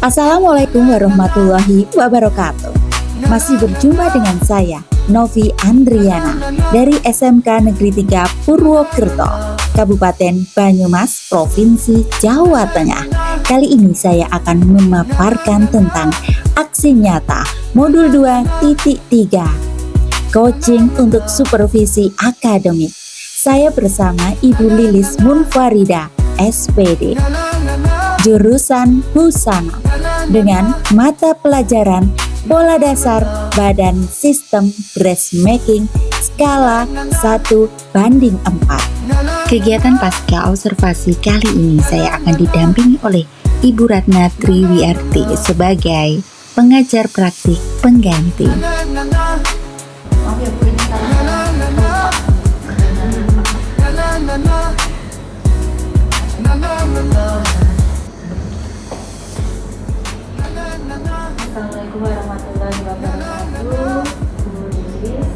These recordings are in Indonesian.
Assalamualaikum warahmatullahi wabarakatuh. Masih berjumpa dengan saya, Novi Andriana, dari SMK Negeri 3 Purwokerto, Kabupaten Banyumas, Provinsi Jawa Tengah. Kali ini saya akan memaparkan tentang aksi nyata Modul 2.3, Coaching untuk Supervisi Akademik. Saya bersama Ibu Lilis Munfarida, SPD, jurusan Husana, dengan mata pelajaran Pola Dasar Badan Sistem Dressmaking skala 1:4. Kegiatan pasca observasi kali ini saya akan didampingi oleh Ibu Ratna Triwiarti sebagai pengajar praktik pengganti. Assalamualaikum warahmatullahi wabarakatuh. Bu Lilis,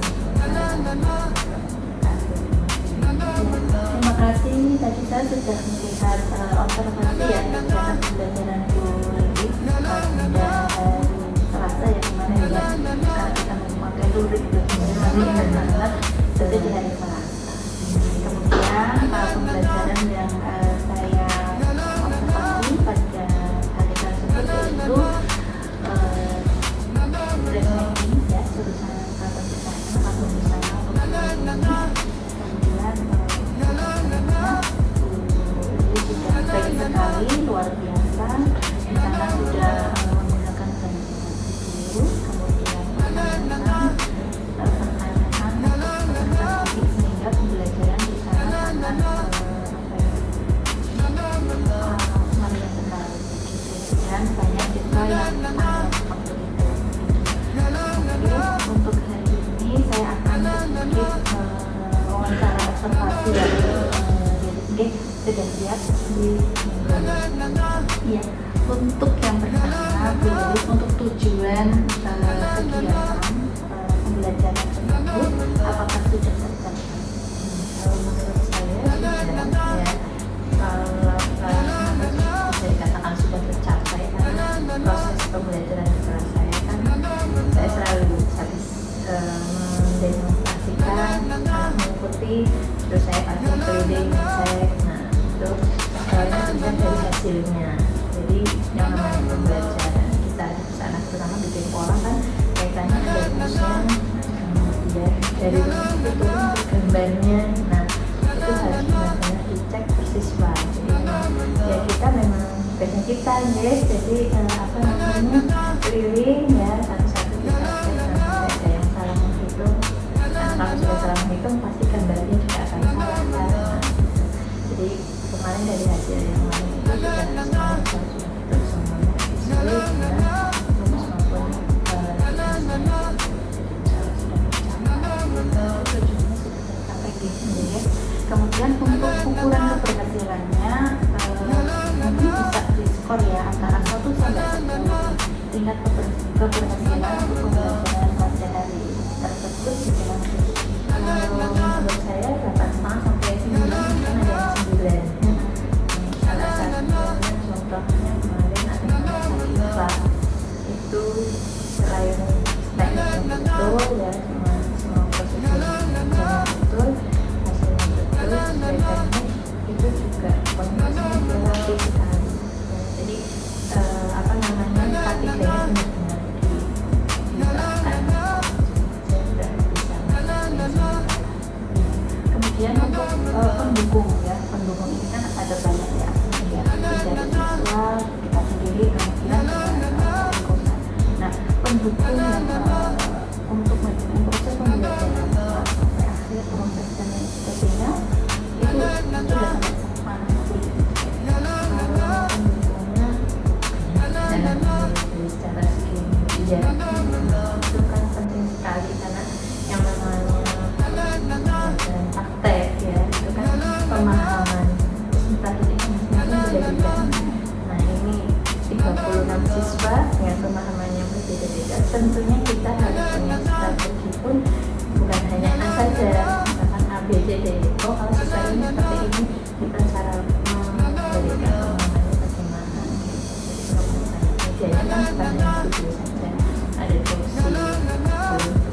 terima kasih. Tadi saya sudah melihat observasi ya kegiatan pembelajaran Bu Lilis pada hari Selasa ya kemarin ya, karena kita memakai lurik itu hari internasional jadi di hari Selasa. Kemudian pembelajaran yang saya observasi pada hari tersebut yaitu dressmaking ya, jurusan atau busana kemudian ini sudah baik sekali, luar biasa. Di sana sudah menggunakan banyak guru, kemudian pertanyaan sehingga pembelajaran di sana sangat meriah sekali dan banyak siswa yang waktu itu. Untuk hari ini saya akan sedikit wawancara observasi dari diri sudah siap di ya. Untuk yang pertama, untuk tujuan kegiatan pembelajaran tersebut apakah sudah tercapai? Menurut saya sudah ya. Kalau bisa dikatakan sudah tercapai karena proses pembelajaran di kelas saya kan saya selalu habis mendemonstrasikan, mengikuti, terus saya kasih keliling cek. Nah itu soalnya sudah dari hasilnya. Jadi yang namanya pembelajaran kita di sana terutama bikin pola kan kaitannya ada rumusnya, kemudian dari rumus itu turun ke gambarnya. Nah itu harus benar-benar dicek persis Pak. Jadi ya kita memang biasanya kita guys, jadi apa namanya keliling ya satu-satu kita cek sampai ada yang salah menghitung. Nah kalau sudah salah menghitung pasti gambarnya juga akan salah kan. Nah, jadi kemarin dari hasil yang lain itu sudah hitung semuanya sesuai dengan rumus maupun rumusnya. Tujuannya sudah tercapai gitu ya. Kemudian untuk ukuran keberhasilannya mungkin bisa di-skor ya antara 1 sampai 10. Tingkat keberhasilan untuk pembelajaran pada hari tersebut dibilang menurut saya 8,5 sampai 9, mungkin ada yang 9. Salah satunya contohnya kemarin ada siswa itu selain teknik yang betul ya, semua prosedurnya betul, hasilnya betul, sesuai teknik itu juga konversinya relatif sekali. Jadi apa namanya K3-nya benar-benar diterapkan, saya sudah bisa mengajar. Kemudian untuk pendukung ya, pendukung ini kan ada banyak ya, dari siswa kita sendiri, kemudian lingkungan. Nah pendukung yang untuk proses pembelajaran sampai akhir proses dan lain sebagainya itu sudah sangat mandiri. Kalau pendukungnya jangan dari secara segi ya, itu kan penting sekali karena yang namanya pembelajaran praktek ya itu kan pemahaman tadi beda-beda. Nah ini 36 siswa dengan pemahaman yang berbeda-beda, tentunya kita harus punya strategi pun bukan hanya A saja, misalkan A, B, C, D. Kalau siswa ini seperti ini, kita cara memberikan pemahamannya bagaimana. Jadi kan bukan hanya video saja, ada dosi,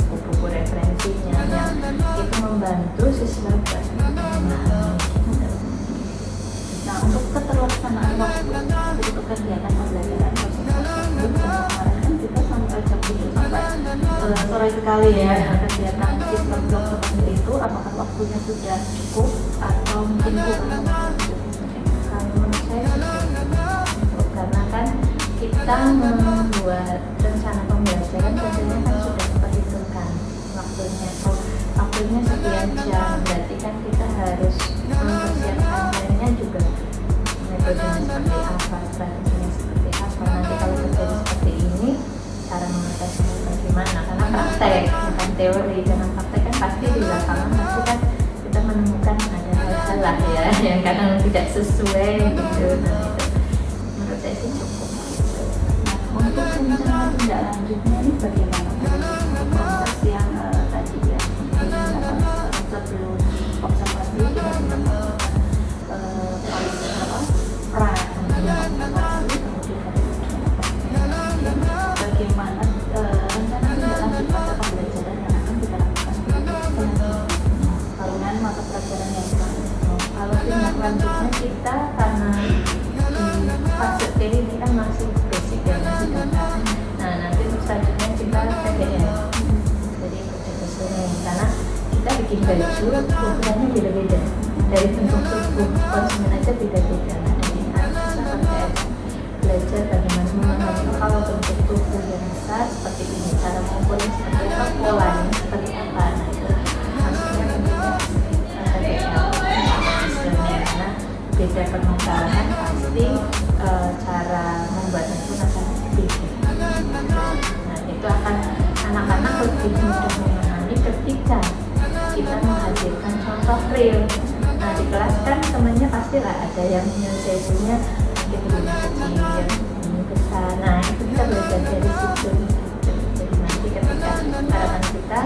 buku-buku referensinya yang itu membantu siswa buat memahami. Nah, untuk keterlaksanaan waktu untuk kegiatan pembelajaran proses tersebut, kemarin kan kita sampai jam 7 sampai sore sekali ya kegiatan sistem blok seperti itu. Apakah waktunya sudah cukup atau mungkin kurang? Kalau menurut saya cukup, karena kan kita membuat rencana pembelajaran tentunya kan sudah diperhitungkan waktunya. Oh, waktunya sekian jam, berarti kan kita harus mempersiapkannya juga, metodenya seperti apa, strateginya seperti apa. Nanti kalau terjadi seperti ini, cara mengatasinya bagaimana? Karena praktek bukan teori, dengan praktek kan pasti di lapangan pasti kan kita menemukan ada hal-hal lah ya yang kadang tidak sesuai gitu. Nah, itu menurut saya sih cukup gitu. Nah, untuk rencana tindak lanjutnya ini bagaimana proses yang tadi ya, sebelum observasi kita sudah melakukan bagaimana rencana tindak lanjut pada pembelajaran yang akan kita lakukan dengan mata pelajaran yang kalau tindak lanjutnya kita karena di fase T ini kan masih basic dan masih dasar. Nah, nanti untuk selanjutnya kita PDM, jadi project based, karena kita bikin baju ukurannya beda-beda, dari bentuk tubuh konsumen aja beda-beda. Nah, ini harus kita pakai belajar bagaimana memahami kalau bentuk tubuh yang besar seperti ini, cara mengukurnya seperti apa, polanya seperti apa. Nah, itu maksudnya tentunya karena beda permasalahan pasti cara membuatnya pun akan beda. Nah, itu akan anak-anak lebih mudah memahami ketika kita menghadirkan contoh real. Nah, di kelas kan temannya pastilah ada yang menyelesaikannya mungkin lebih kecil, lebih besar. Nah, itu kita belajar dari situ. Jadi nanti ketika harapan kita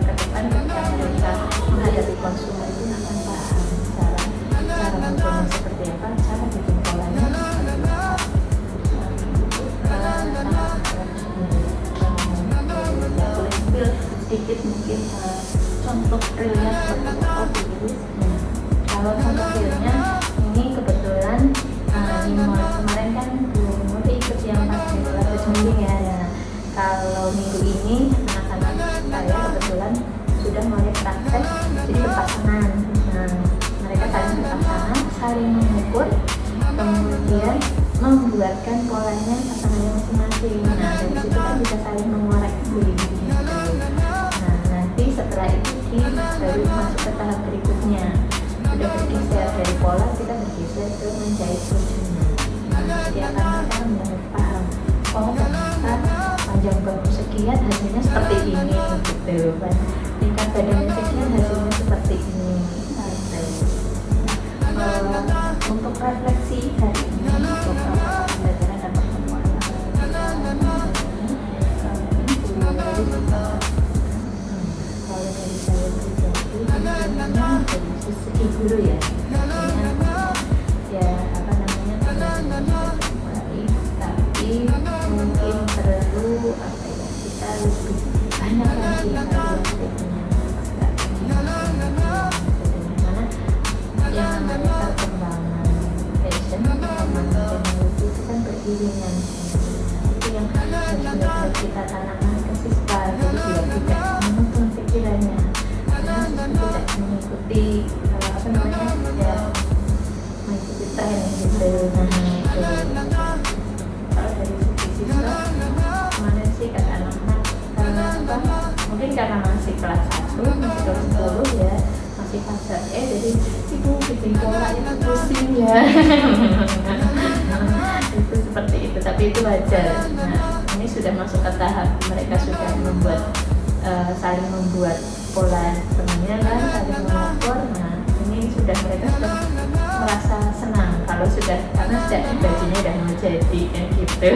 ke depan ketika mereka menghadapi konsumen itu akan paham cara menjualnya seperti apa, cara bikin polanya seperti apa. Boleh spill sedikit mungkin contoh realnya seperti apa dulu. Kalau contoh realnya ini kebetulan kemarin kan Bu Muri ikut yang pas di kelas bimbing ya. Nah, kalau minggu ini anak-anak saya kebetulan sudah mulai praktek jadi berpasangan. Nah, mereka saling berpasangan, saling mengukur, kemudian membuatkan polanya pasangannya masing-masing. Nah, dari situ kan bisa saling mengoreksi gitu. Nah, nanti setelah itu baru masuk ke tahap berikutnya. Sudah bergeser dari pola, kita bergeser ke menjahit bajunya. Nah, jadi akan benar paham, oh ternyata panjang bahu sekian hasilnya seperti ini gitu kan, tingkat badannya sekian hasilnya seperti ini. Untuk refleksi hari ini untuk pembelajaran dan pertemuan kalau dari saya pribadi dari segi guru ya, ya apa namanya baik, tapi mungkin perlu apa ya, kita lebih banyak lagi yang namanya perkembangan fashion, perkembangan teknologi itu kan beriringan. Itu yang harus benar-benar kita tanamkan ke siswa, jadi dia tidak menuntun pikirannya, karena siswa tidak mengikuti apa namanya ya, mengikuti tren gitu. Nah, itu kalau dari sisi siswa kemarin sih kata anak-anak karena apa, mungkin karena masih kelas 1, masih kelas 10 ya, masih fase jadi ibu bikin pola itu pusing ya. Itu seperti itu, tapi itu wajar. Nah, ini sudah masuk ke tahap mereka sudah membuat saling membuat pola temannya kan, saling mengukur. Nah, ini sudah mereka sudah merasa senang kalau sudah, karena sudah bajunya udah mau jadi kan gitu.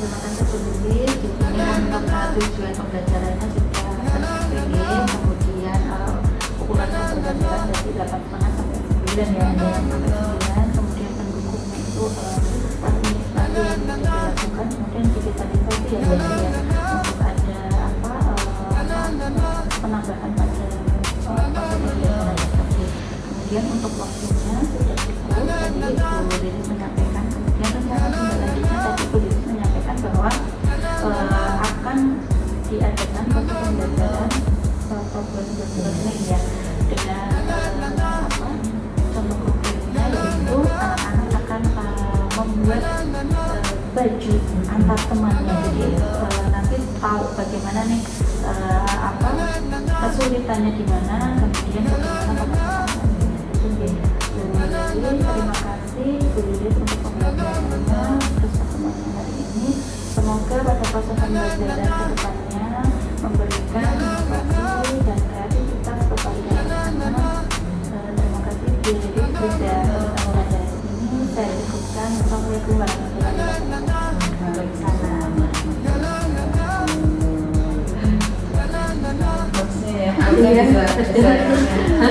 Terima kasih Bu Lili. Di sini untuk tujuan pembelajarannya sudah terpilih, kemudian ukuran pembelajaran dari 8,5 sampai 9 ya, ada yang sampai 9, kemudian pendukungnya itu biaya ya untuk ada penambahan pada prosedur biaya tadi. Kemudian untuk waktunya sudah cukup, tadi Bu Lilis menyampaikan. Kemudian rencana tindak lanjutnya tadi Bu Lilis menyampaikan bahwa akan diadakan proses pembelajaran problem solving ya, dengan contoh konkretnya yaitu anak-anak akan membuat baju antar temannya. Jadi nanti tahu bagaimana nih kesulitannya di mana, kemudian bagaimana pengetatan. Jadi terima kasih Bu Lilis untuk pembelajarannya terus pertemuannya hari ini. Semoga pada proses pembelajaran ke depannya memberikan inovasi dan kreativitas kepada anak-anak. Terima kasih Bu Lilis sudah bertemu pada ini. Saya cukupkan. Assalamualaikum warahmatullahi wabarakatuh. Waalaikumsalam. Maksudnya ya, bisa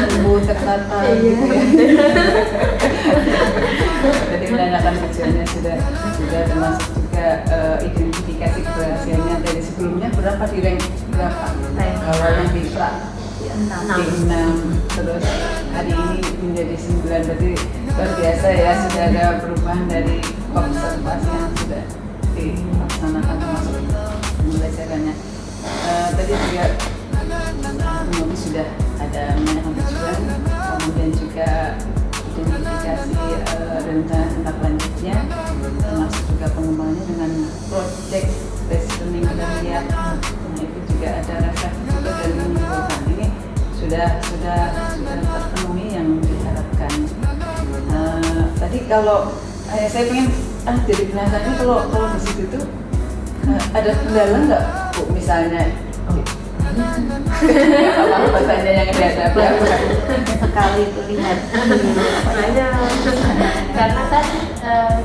tumbuh tertata gitu ya. Jadi menandakan tujuannya sudah termasuk juga identifikasi keberhasilannya dari sebelumnya berapa di rank berapa? Awalnya di pra di 6, terus hari ini menjadi 9, berarti luar biasa ya, sudah ada perubahan dari observasi yang sudah dilaksanakan termasuk pembelajarannya. Tadi juga mungkin sudah ada menanyakan tujuan, kemudian juga identifikasi rencana tindak lanjutnya, termasuk juga pengembangannya dengan project based learning kita lihat. Nah itu juga ada refleksi juga dari menimbulkan ini sudah terpenuhi yang diharapkan. Tadi kalau saya pengen jadi penasaran kalau di situ tuh ada kendala nggak Bu, misalnya apa saja yang dihadapi sekali itu lihat banyak karena kan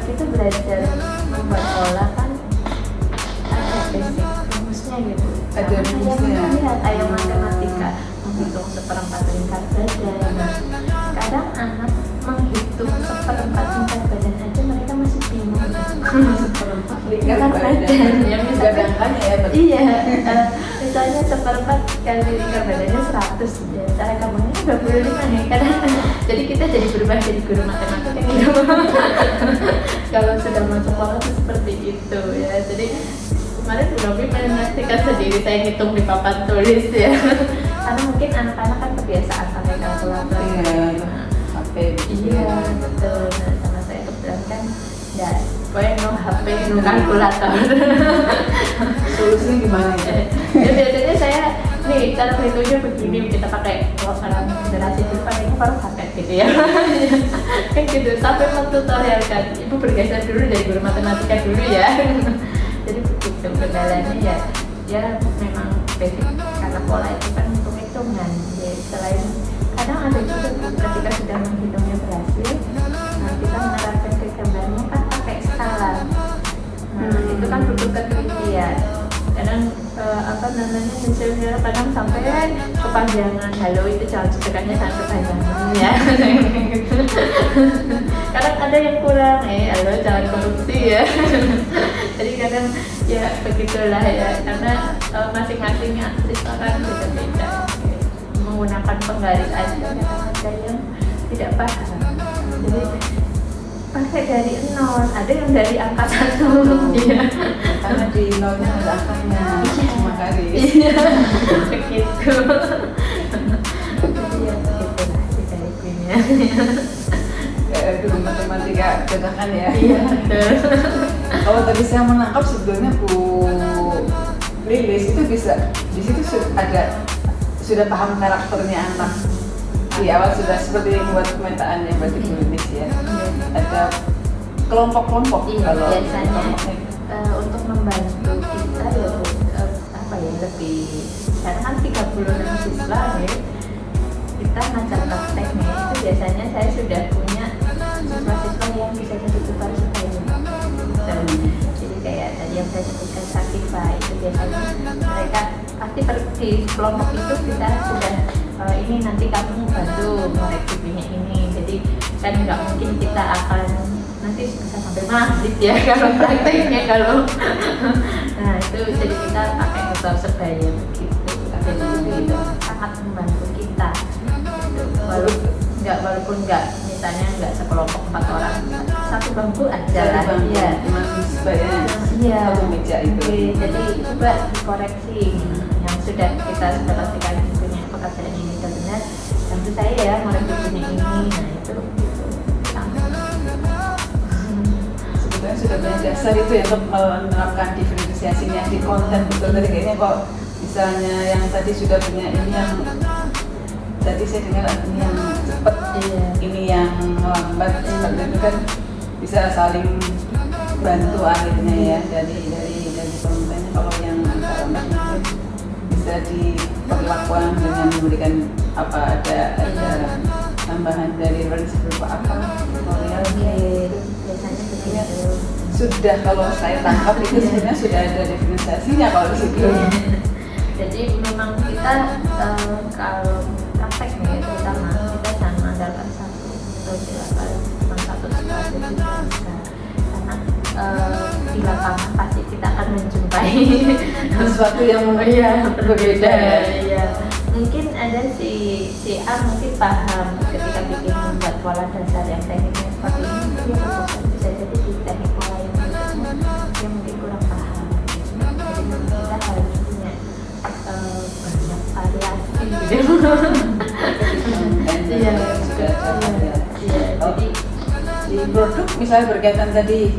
kita belajar membuat pola kan ada basic rumusnya gitu. Ada rumusnya. Lihat ayo matematika menghitung seperempat lingkar badan. Kadang anak menghitung seperempat lingkar badan aja mereka masih bingung. seperempat lingkar badan yang misalkan ya betul. Iya, misalnya seperempat kali lingkar badannya 100 ya, cara kamunya 25 nih kadang. Jadi kita jadi berubah jadi guru matematika gitu. Kalau sudah masuk pola itu seperti itu ya. Jadi kemarin Bu Novi memastikan sendiri saya ngitung di papan tulis ya. Karena mungkin anak-anak kan kebiasaan pakai kalkulator. Iya, HP. Iya, betul. Nah, sama saya kebetulan kan ya, pokoknya no HP, no kalkulator. Solusinya gimana itu? Ya biasanya saya nih cara berhitungnya begini, kita pakai orang generasi dulu pakainya baru pakai gitu ya. Kan gitu sampai tutorial kan ibu bergeser dulu dari guru matematika dulu ya. Jadi begitu kendalanya ya memang basic karena pola itu kan hitung-hitungan ya. Selain kadang ada juga ketika sudah menghitungnya berhasil, nah kita menerapkan ke gambarnya kan pakai skala. Nah itu kan butuh ketelitian. Kadang misalnya kadang sampai kepanjangan, halo itu jangan sedekahnya jangan kepanjangan ya. Kadang ada yang kurang, halo jangan korupsi ya. Jadi kadang ya begitulah ya, karena masing-masingnya siswa kan beda-beda. Menggunakan penggaris aja kadang ada yang tidak paham. Jadi pakai dari 0, ada yang dari angka 1 ya. Karena di nolnya ada angkanya cuma garis. Iya, begitu. Jadi ya begitulah dibalikinnya. Guru matematika bedakan ya. Iya betul. Kalau tadi saya menangkap sebetulnya Bu Lilis itu bisa di situ sudah paham karakternya anak. Di awal sudah seperti membuat pemetaannya berarti Bu Lilis ya. Ada kelompok-kelompok kalau biasanya untuk membantu kita ya lebih karena kan 36 siswa ya, kita ngajar prakteknya itu biasanya saya sudah punya siswa-siswa yang bisa jadi tutor supaya jadi kayak tadi yang saya sebutkan Sakifa itu biasanya mereka pasti di kelompok itu kita sudah ini nanti kamu bantu mengaktifnya ini, jadi kan nggak mungkin kita akan nanti bisa sampai maghrib ya kalau prakteknya kalau nah itu kita pakai ngebau sebaya begitu. Jadi itu sangat membantu kita. Walaupun nggak misalnya nggak sekelompok 4 orang, satu bangku aja lah. Iya. Cuma sebaya Iya. satu meja itu. Oke, jadi coba dikoreksi yang sudah kita sudah pastikan punya pekerjaan ini benar. Tentu saya ya mau revisinya ini, nah itu sama. Sebetulnya sudah punya dasar itu ya untuk menerapkan diferensiasinya di konten. Betul tadi kayaknya kok misalnya yang tadi sudah punya ini yang tadi saya dengar ini yang cepat, ini yang lambat, seperti itu kan bisa saling bantu akhirnya ya dari kontennya. Kalau yang agak lambat mungkin bisa diperlakukan dengan memberikan apa ada tambahan dari referensi berupa apa tutorial. Biasanya begitu. Sudah, kalau saya tangkap itu sebenarnya sudah ada diferensiasinya kalau di situ. Jadi memang kita kalau praktek nih terutama kita jangan mengandalkan satu kalau cuma satu situasi tidak bisa, karena di lapangan pasti kita akan menjumpai Sesuatu yang berbeda. Iya. Mungkin ada si A mungkin paham ketika bikin membuat pola dasar yang tekniknya seperti ini, dia fokuskan bisa jadi di teknik pola yang berikutnya dia mungkin kurang paham. Jadi memang kita harus punya banyak variasi gitu. Iya. Jadi Di produk misalnya berkaitan tadi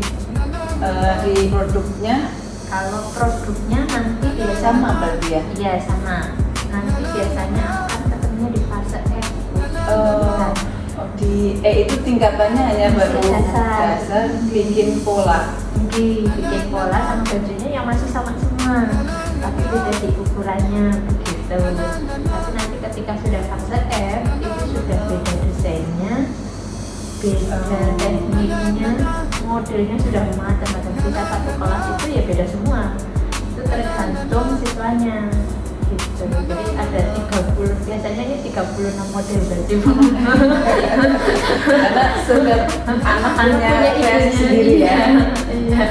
di produknya kalau produknya nanti biasanya sama berarti ya. Iya sama. Nanti biasanya akan ketemunya di fase F. Di itu tingkatannya hanya baru dasar bikin pola. Bikin pola sama bajunya yang masih sama semua, tapi beda di ukurannya begitu. Tapi nanti ketika sudah fase F itu sudah beda desainnya, beda tekniknya, modelnya sudah macam-macam. Bisa satu kelas itu ya beda semua. Itu tergantung siswanya. Gitu. Jadi ada 30, biasanya ini 36 model baju. Karena sudah anaknya kreasi sendiri ya. Iya.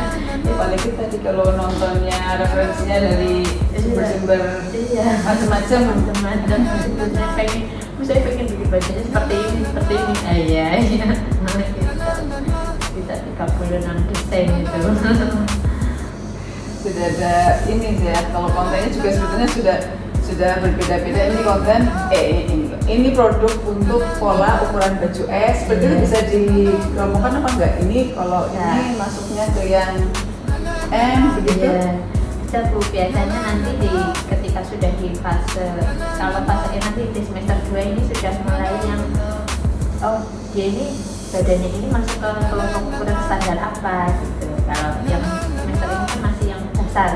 Apalagi tadi kalau nontonnya referensinya dari sumber-sumber macam-macam. Saya pengen bikin bajunya seperti ini. Iya. Nah, gitu. Bisa 36 desain itu. Sudah ada ini ya, kalau kontennya juga sebetulnya sudah berbeda-beda. Ini konten ini produk untuk pola ukuran baju S, seperti itu bisa dirombongkan apa enggak? Ini kalau ini masuknya ke yang M begitu. Bisa Bu, biasanya nanti ketika sudah di fase, kalau fase E nanti di semester 2 ini sudah mulai yang dia ini badannya ini masuk ke kelompok ukuran standar apa gitu. Kalau yang semester ini kan masih yang dasar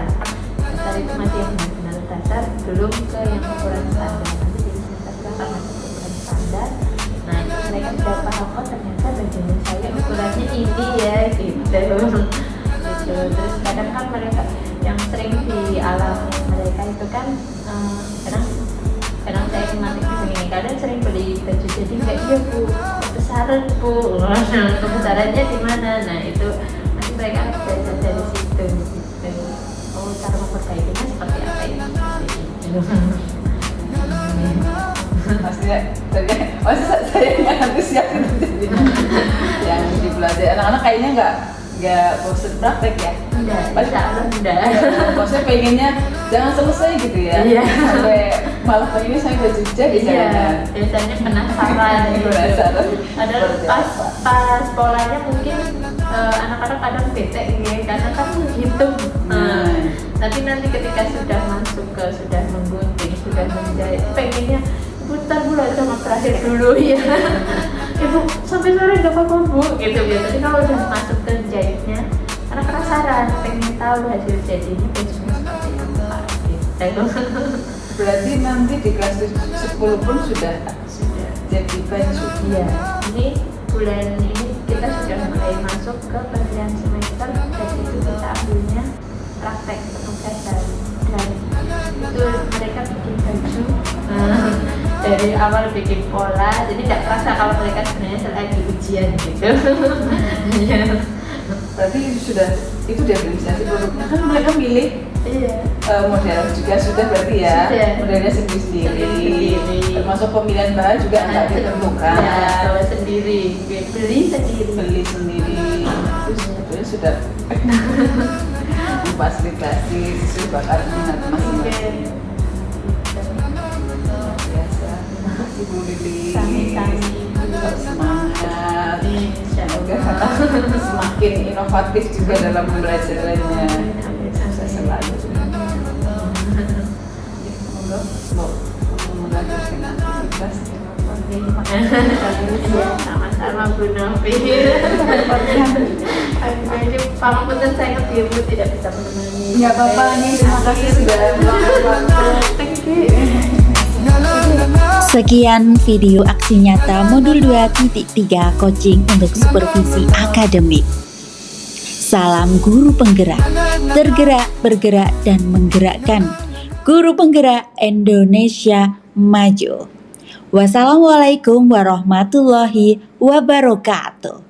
itu masih yang benar-benar dasar, belum ke yang ukuran standar. Nanti di semester 2 akan masuk ke ukuran standar. Nah itu mereka sudah paham, ternyata bajunya saya ukurannya ini ya gitu. Terus kadang kan mereka yang sering dialami mereka itu kan kadang saya tematiknya begini, kadang sering beli baju jadi enggak, iya Bu, kebesaran Bu, kebesarannya di mana? Nah itu nanti mereka harus belajar dari situ gitu. Oh, cara memperbaikinya seperti apa ini? Maksudnya saya yang antusias itu yang dipelajari anak-anak kayaknya nggak bosan praktek ya? Enggak. Maksudnya pengennya jangan selesai gitu ya? Iya. Sampai malah pengennya saya baju jadi biasanya penasaran gitu. Padahal pas polanya mungkin anak-anak kadang bete ya, karena kan hitung. Tapi nanti ketika sudah masuk ke sudah menggunting, sudah menjahit, pengennya putar bulan sama terakhir dulu ya. Ibu sampai sore nggak apa-apa Bu gitu biasanya. Kalau udah masuk ke jahitnya karena penasaran, pengen tahu hasil jadinya bajunya seperti apa gitu. Berarti nanti di kelas 10 pun sudah jadi baju. Iya, ini bulan ini kita sudah mulai masuk ke penilaian semester, dan itu kita ambilnya praktek penugasan, dan itu mereka bikin baju dari awal bikin pola, jadi tidak terasa kalau mereka sebenarnya lagi ujian gitu. Berarti itu sudah diferensiasi produknya kan mereka milih model juga sudah berarti ya, Sudah. modelnya sendiri-sendiri, Sendiri. termasuk pemilihan bahan juga nggak ditentukan, Ya, kalau sendiri, beli sendiri. beli sendiri, terus sebetulnya sudah memfasilitasi sesuai bakat minat masing-masing. Biasa, terima kasih Bu Lili. Sami-sami. Tetap semangat. Semoga Insyaallah. semakin inovatif juga dalam pembelajarannya. Sukses selalu. Semoga melanjutkan aktivitas. Sama-sama Bu Novi. Pangapunten saya ibu tidak bisa menemani. Ya Bapak nih, terima kasih sudah meluangkan waktu. Thank you. Sekian video aksi nyata modul 2.3 coaching untuk supervisi akademik. Salam guru penggerak, tergerak, bergerak, dan menggerakkan. Guru penggerak Indonesia maju. Wassalamualaikum warahmatullahi wabarakatuh.